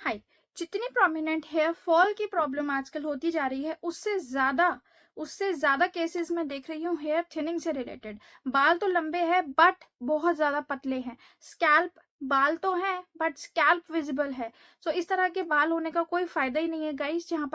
हाय। जितनी prominent hair fall की problem आजकल होती जा रही है उससे ज्यादा केसेस में देख रही हूँ हेयर थिनिंग से रिलेटेड। बाल तो लंबे हैं बट बहुत ज्यादा पतले हैं। स्कैल्प, बाल तो हैं बट स्कैल्प विजिबल है। सो इस तरह के बाल होने का कोई फायदा ही नहीं है गाइस, जहां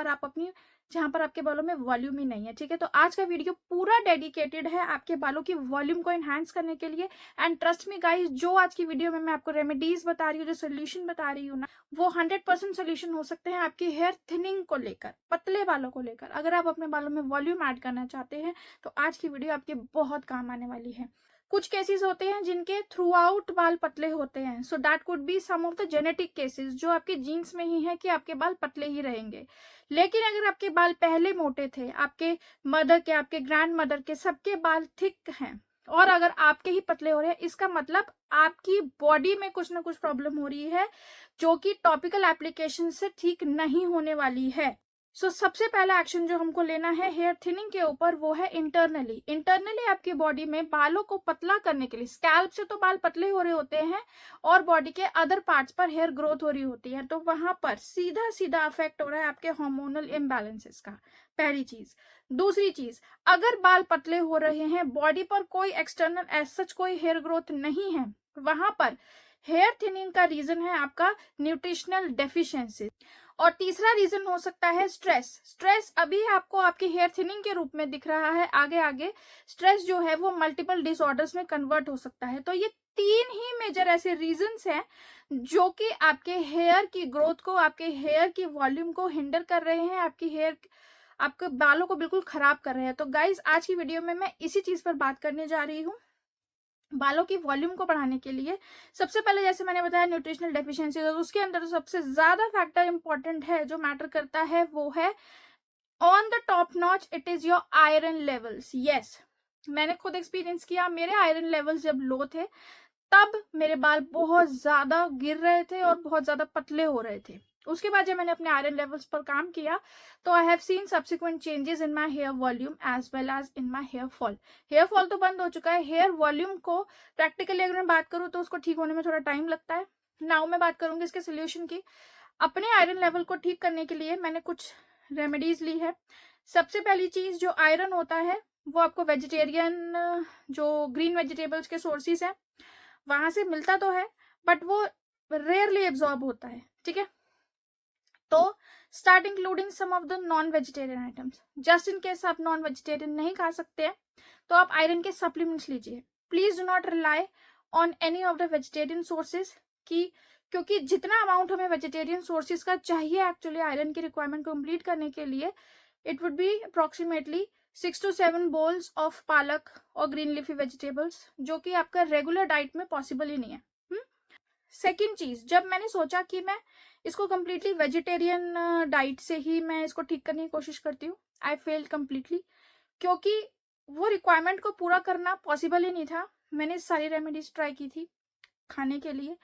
पर आपके बालों में वॉल्यूम ही नहीं है। ठीक है, तो आज का वीडियो पूरा डेडिकेटेड है आपके बालों की वॉल्यूम को एनहांस करने के लिए। एंड ट्रस्ट मी गाइस, जो आज की वीडियो में मैं आपको रेमेडीज बता रही हूँ, जो सोल्यूशन बता रही हूँ ना, वो 100% सोल्यूशन हो सकते हैं आपकी हेयर थिनिंग को लेकर, पतले बालों को लेकर। अगर आप अपने बालों में वॉल्यूम ऐड करना चाहते हैं तो आज की वीडियो आपके बहुत काम आने वाली है। कुछ केसेस होते हैं जिनके थ्रू आउट बाल पतले होते हैं, so that could be some of the genetic cases, जो आपके जीन्स में ही है कि आपके बाल पतले ही रहेंगे। लेकिन अगर आपके बाल पहले मोटे थे, आपके मदर के, आपके ग्रैंड मदर के, सबके बाल थिक हैं, और अगर आपके ही पतले हो रहे हैं, इसका मतलब आपकी बॉडी में कुछ ना कुछ प्रॉब्लम हो रही है जो कि टॉपिकल एप्लीकेशन से ठीक नहीं होने वाली है। सबसे पहला एक्शन जो हमको लेना है हेयर थिनिंग के ऊपर, वो है इंटरनली आपकी बॉडी में बालों को पतला करने के लिए। स्कैल्प से तो बाल पतले हो रहे होते हैं और बॉडी के अदर पार्ट्स पर हेयर ग्रोथ हो रही होती है, तो वहां पर सीधा सीधा अफेक्ट हो रहा है आपके हार्मोनल इम्बैलेंसेस का। पहली चीज। दूसरी चीज, अगर बाल पतले हो रहे हैं, बॉडी पर कोई एक्सटर्नल एज सच कोई हेयर ग्रोथ नहीं है, वहां पर हेयर थिनिंग का रीजन है आपका न्यूट्रिशनल डेफिशिएंसी। और तीसरा रीजन हो सकता है स्ट्रेस अभी आपको आपके हेयर थिनिंग के रूप में दिख रहा है, आगे आगे स्ट्रेस जो है वो मल्टीपल डिसऑर्डर्स में कन्वर्ट हो सकता है। तो ये तीन ही मेजर ऐसे रीजंस हैं जो कि आपके हेयर की ग्रोथ को, आपके हेयर की वॉल्यूम को हिंडर कर रहे हैं, आपके बालों को बिल्कुल खराब कर रहे हैं। तो गाइज, आज की वीडियो में मैं इसी चीज पर बात करने जा रही हूँ। बालों की वॉल्यूम को बढ़ाने के लिए सबसे पहले, जैसे मैंने बताया, न्यूट्रिशनल डेफिशिएंसी, तो उसके अंदर सबसे ज्यादा फैक्टर इंपॉर्टेंट है जो मैटर करता है, वो है on the top notch, it is your iron levels. Yes, मैंने खुद एक्सपीरियंस किया, मेरे आयरन लेवल्स जब लो थे तब मेरे बाल बहुत ज्यादा गिर रहे थे और बहुत ज्यादा पतले हो रहे थे। उसके बाद जब मैंने अपने आयरन लेवल्स पर काम किया तो I have seen subsequent changes in my hair volume as well as in my hair fall. Hair fall तो बंद हो चुका है, हेयर वॉल्यूम को प्रैक्टिकली अगर मैं बात करूँ तो उसको ठीक होने में थोड़ा टाइम लगता है। नाउ मैं बात करूंगी इसके सोल्यूशन की। अपने आयरन लेवल को ठीक करने के लिए मैंने कुछ रेमेडीज ली है। सबसे पहली चीज, जो आयरन होता है वो आपको वेजिटेरियन, जो ग्रीन वेजिटेबल्स के सोर्सेज है वहां से मिलता तो है, बट वो रेयरली एब्जॉर्ब होता है। ठीक है, तो start including some of the non vegetarian items. Just in case आप नॉन वेजिटेरियन नहीं खा सकते हैं तो आप आयरन के सप्लीमेंट्स लीजिए। Please do not rely on any of the vegetarian sources की, क्योंकि जितना अमाउंट हमें वेजिटेरियन सोर्सेज का चाहिए एक्चुअली आयरन की रिक्वायरमेंट कंप्लीट करने के लिए, it would be approximately 6 to 7 bowls of पालक और ग्रीन लीफी वेजिटेबल्स, जो कि आपका रेगुलर डाइट में पॉसिबल ही नहीं है। सेकेंड चीज, जब मैंने सोचा कि मैं इसको कम्प्लीटली वेजिटेरियन डाइट से ही मैं इसको ठीक करने की कोशिश करती हूँ, आई फेल्ड कम्प्लीटली, क्योंकि वो रिक्वायरमेंट को पूरा करना पॉसिबल ही नहीं था। मैंने सारी रेमेडीज ट्राई की थी खाने के लिए,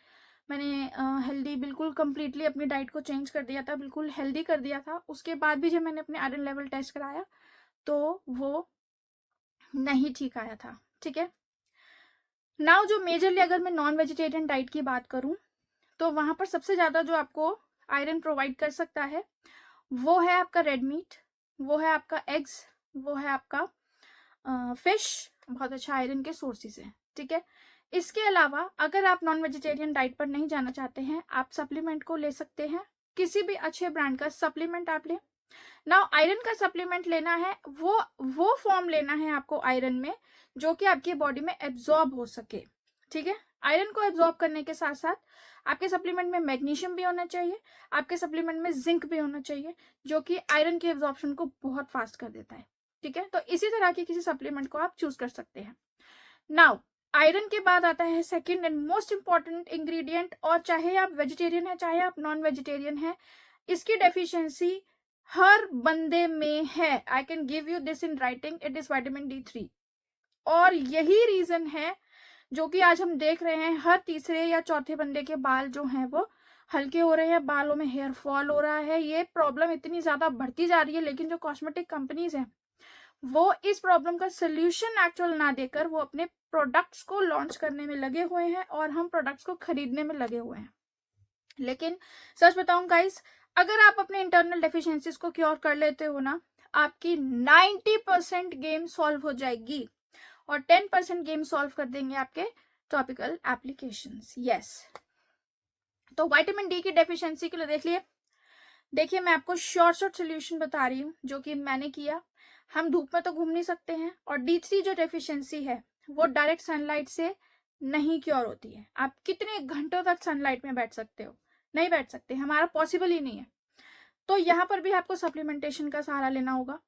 मैंने हेल्दी बिल्कुल कम्प्लीटली अपनी डाइट को चेंज कर दिया था, बिल्कुल हेल्दी कर दिया था। उसके बाद भी जब मैंने अपने आयरन लेवल टेस्ट कराया तो वो नहीं ठीक आया था। ठीक है, नाउ जो मेजरली अगर मैं नॉन वेजिटेरियन डाइट की बात करूं तो वहां पर सबसे ज्यादा जो आपको आयरन प्रोवाइड कर सकता है वो है आपका रेड मीट, वो है आपका एग्स, वो है आपका फिश। बहुत अच्छा आयरन के सोर्सेज है। ठीक है, इसके अलावा अगर आप नॉन वेजिटेरियन डाइट पर नहीं जाना चाहते हैं, आप सप्लीमेंट को ले सकते हैं। किसी भी अच्छे ब्रांड का सप्लीमेंट आप लें। नाउ आयरन का सप्लीमेंट लेना है, वो फॉर्म लेना है आपको आयरन में जो कि आपकी बॉडी में एब्जॉर्ब हो सके। ठीक है, आयरन को एब्जॉर्ब करने के साथ साथ आपके सप्लीमेंट में मैग्नीशियम भी होना चाहिए, आपके सप्लीमेंट में जिंक भी होना चाहिए, जो कि आयरन की एब्जॉर्प्शन को बहुत फास्ट कर देता है। ठीक है, तो इसी तरह के किसी सप्लीमेंट को आप चूज कर सकते हैं। नाउ आयरन के बाद आता है second and most important ingredient, और चाहे आप वेजिटेरियन है चाहे आप नॉन वेजिटेरियन है, इसकी डेफिशिएंसी हर बंदे में है। I can give you this in writing, it is vitamin D3। और यही रीजन है जो कि आज हम देख रहे हैं हर तीसरे या चौथे बंदे के बाल जो हैं वो हल्के हो रहे हैं, बालों में हेयर फॉल हो रहा है। ये प्रॉब्लम इतनी ज्यादा बढ़ती जा रही है, लेकिन जो कॉस्मेटिक कंपनीज हैं वो इस प्रॉब्लम का सोल्यूशन एक्चुअल ना देकर वो अपने प्रोडक्ट्स को लॉन्च करने में लगे हुए हैं और हम प्रोडक्ट्स को खरीदने में लगे हुए हैं। लेकिन सच बताऊं गाइस, अगर आप अपने इंटरनल डेफिशिएंसीज को क्योर कर लेते हो ना, आपकी 90% गेम सॉल्व हो जाएगी और 10% गेम सॉल्व कर देंगे आपके टॉपिकल एप्लीकेशंस। यस, तो विटामिन डी की डेफिशिएंसी के लिए देखिए मैं आपको शॉर्ट सोल्यूशन बता रही हूँ जो कि मैंने किया। हम धूप में तो घूम नहीं सकते हैं, और D3 जो डेफिशिएंसी है वो डायरेक्ट सनलाइट से नहीं क्योर होती है। आप कितने घंटों तक सनलाइट में बैठ सकते हो? नहीं बैठ सकते, हमारा पॉसिबल ही नहीं है। तो यहाँ पर भी आपको सप्लीमेंटेशन का सहारा लेना होगा।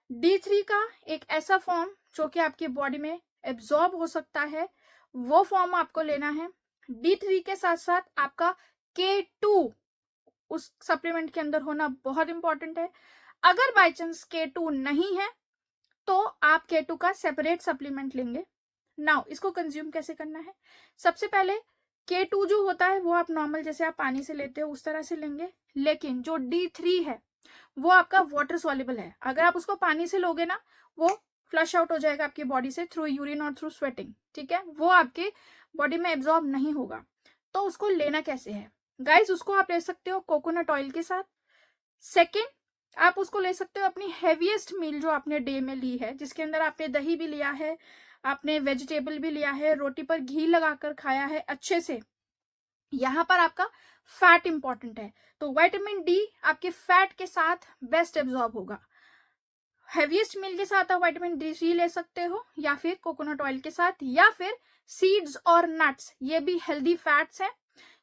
D3 का एक ऐसा फॉर्म जो कि आपकी बॉडी में एब्जॉर्ब हो सकता है, वो फॉर्म आपको लेना है। D3 के साथ साथ आपका K2 उस सप्लीमेंट के अंदर होना बहुत इंपॉर्टेंट है। अगर बाय चांस K2 नहीं है तो आप K2 का सेपरेट सप्लीमेंट लेंगे। नाउ इसको कंज्यूम कैसे करना है? सबसे पहले K2 जो होता है वो आप नॉर्मल जैसे आप पानी से लेते हो उस तरह से लेंगे, लेकिन जो D3 है वो आपका वाटर सॉल्युबल है। अगर आप उसको पानी से लोगे ना, वो फ्लश आउट हो जाएगा आपकी बॉडी से थ्रू यूरिन और थ्रू स्वेटिंग, ठीक है, वो आपके बॉडी में एब्जॉर्ब नहीं होगा। तो उसको लेना कैसे है गाइस? उसको आप ले सकते हो कोकोनट ऑयल के साथ। सेकेंड, आप उसको ले सकते हो अपनी हैवीएस्ट मील जो आपने डे में ली है, जिसके अंदर आपने दही भी लिया है, आपने वेजिटेबल भी लिया है, रोटी पर घी लगाकर खाया है अच्छे से। यहाँ पर आपका फैट इंपॉर्टेंट है, तो विटामिन डी आपके फैट के साथ बेस्ट एब्जॉर्ब होगा। हैवीएस्ट मील के साथ आप विटामिन डी ले सकते हो, या फिर कोकोनट ऑयल के साथ, या फिर सीड्स और नट्स, ये भी हेल्दी फैट्स हैं।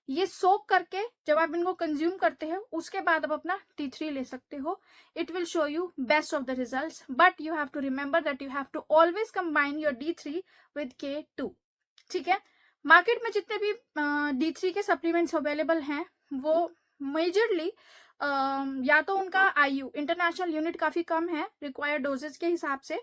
ये सोक करके जब आप इनको कंज्यूम करते हो उसके बाद आप अपना D3 ले सकते हो। It will show you best of the results, but you have to remember that you have to always combine your D3 with K2, ठीक है। मार्केट में जितने भी D3 के सप्लीमेंट्स अवेलेबल हैं वो मेजरली या तो उनका IU इंटरनेशनल यूनिट काफी कम है रिक्वायर्ड डोजेज के हिसाब से,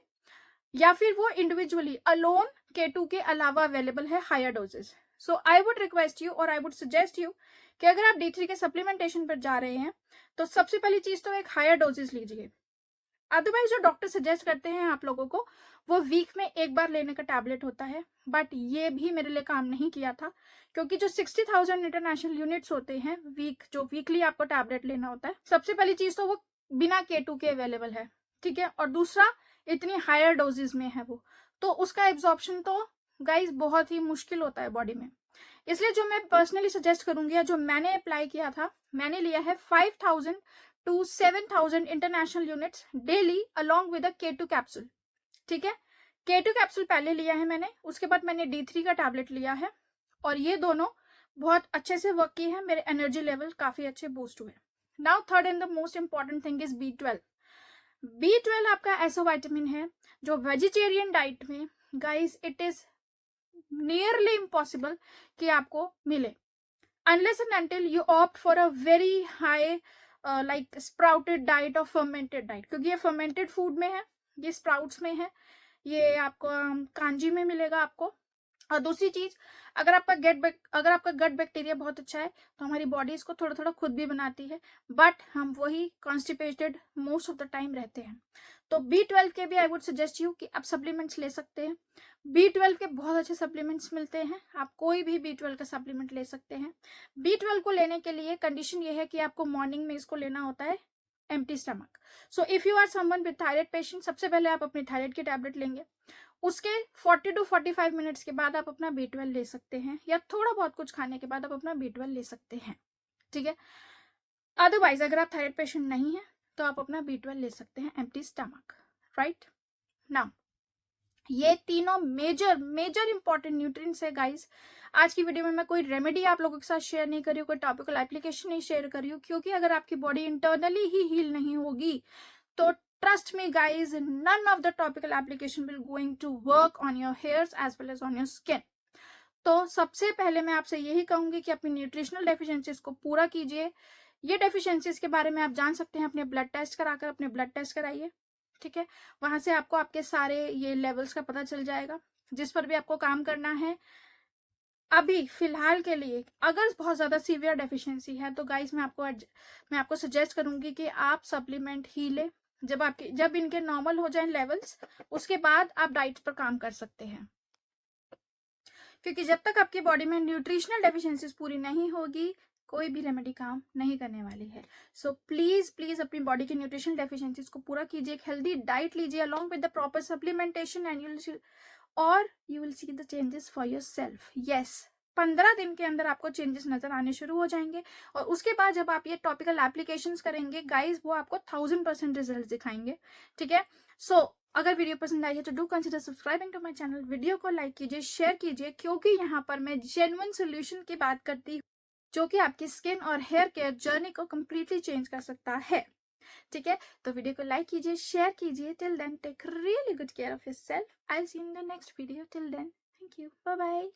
या फिर वो इंडिविजुअली अलोन K2 के अलावा अवेलेबल है higher doses. So I would request you और आई वुड सजेस्ट यू कि अगर आप D3 के सप्लीमेंटेशन पर जा रहे हैं तो सबसे पहली चीज तो एक हायर डोजेज लीजिए। अदरवाइज जो डॉक्टर सजेस्ट करते हैं आप लोगों को वो वीक में एक बार लेने का टैबलेट होता है, बट ये भी मेरे लिए काम नहीं किया था, क्योंकि जो 60,000 इंटरनेशनल यूनिट्स होते हैं जो वीकली आपको टैबलेट लेना होता है, सबसे पहली चीज तो वो बिना K2 के अवेलेबल है, ठीक है, और दूसरा इतनी हायर डोजेज में है वो, तो उसका एब्जॉर्प्शन तो गाइस बहुत ही मुश्किल होता है बॉडी में। इसलिए जो मैं पर्सनली सजेस्ट करूंगी या जो मैंने अप्लाई किया था, मैंने लिया है 5,000 to 7,000 international units daily along with K2 capsule, ठीक है। K2 कैप्सूल पहले लिया है मैंने, उसके बाद मैंने D3 का टैबलेट लिया है, और ये दोनों बहुत अच्छे से वर्क किए हैं, मेरे एनर्जी लेवल काफी अच्छे बूस्ट हुए। Now third and the most important thing is B12। B12 आपका ऐसा विटामिन है जो वेजिटेरियन डाइट में guys it is nearly impossible कि आपको मिले, unless and until you opt for a very high like sprouted diet or fermented diet, क्योंकि ये fermented food में है, ये sprouts में है, ये आपको कांजी में मिलेगा आपको। और दूसरी चीज, अगर आपका गट बैक्टीरिया बहुत अच्छा है तो हमारी बॉडी इसको थोड़ा थोड़ा खुद भी बनाती है, बट हम वही constipated most of the time रहते हैं। तो B12 के भी आई वुड सजेस्ट यू कि आप सप्लीमेंट्स ले सकते हैं। B12 के बहुत अच्छे सप्लीमेंट्स मिलते हैं, आप कोई भी B12 का सप्लीमेंट ले सकते हैं। B12 को लेने के लिए कंडीशन ये है कि आपको मॉर्निंग में इसको लेना होता है empty stomach. So if you are someone with thyroid patient, सबसे पहले आप अपनी थायराइड की टैबलेट लेंगे, उसके 40 to 45 मिनट्स के बाद आप अपना B12 ले सकते हैं, या थोड़ा बहुत कुछ खाने के बाद आप अपना B12 ले सकते हैं, ठीक है। अदरवाइज अगर आप थायराइड पेशेंट नहीं है तो आप अपना B12 ले सकते हैं एम्प्टी स्टमक, राइट। नाउ ये तीनों मेजर इंपॉर्टेंट न्यूट्रिएंट्स है गाइस। आज की वीडियो में मैं कोई रेमेडी आप लोगों के साथ शेयर नहीं कर रही हूँ, कोई टॉपिकल एप्लीकेशन नहीं शेयर कर रही हूँ, क्योंकि अगर आपकी बॉडी इंटरनली ही हील नहीं होगी तो trust me guys, none of the topical application will going to work on your hairs as well as on your skin। तो सबसे पहले मैं आपसे यही कहूंगी कि अपनी न्यूट्रिशनल डेफिशिएंसीज को पूरा कीजिए। ये डेफिशिएंसीज के बारे में आप जान सकते हैं अपने ब्लड टेस्ट कराकर, अपने ब्लड टेस्ट कराइए, ठीक है। वहां से आपको आपके सारे ये लेवल्स का पता चल जाएगा, जिस पर भी आपको काम करना है। अभी फिलहाल के लिए अगर बहुत ज्यादा सीवियर डेफिशिएंसी है तो गाइस मैं आपको सजेस्ट करूंगी कि आप सप्लीमेंट ही ले। जब इनके नॉर्मल हो जाए लेवल्स, उसके बाद आप डाइट पर काम कर सकते हैं, क्योंकि जब तक आपकी बॉडी में न्यूट्रिशनल डेफिशिएंसीज पूरी नहीं होगी कोई भी रेमेडी काम नहीं करने वाली है। सो प्लीज़ प्लीज़ अपनी बॉडी की न्यूट्रिशनल डेफिशिएंसीज को पूरा कीजिए, एक हेल्दी डाइट लीजिए along with the proper supplementation and you will see the changes for your self. Yes, 15 दिन के अंदर आपको चेंजेस नजर आने शुरू हो जाएंगे और उसके बाद जब आप ये टॉपिकल एप्लीकेशंस करेंगे गाइस, वो आपको 1000% रिजल्ट दिखाएंगे। ठीक है, सो अगर वीडियो पसंद आई है तो do consider subscribing to my channel. Video को लाइक कीजिए, शेयर कीजिए, क्योंकि यहाँ पर मैं जेन्युइन सोल्यूशन की बात करती हूँ जो कि आपकी स्किन और हेयर केयर जर्नी को कंप्लीटली चेंज कर सकता है। ठीक है, तो वीडियो को लाइक कीजिए, शेयर कीजिए। Till then take really good care of yourself. I will see you in the next video. Till then thank you, bye bye.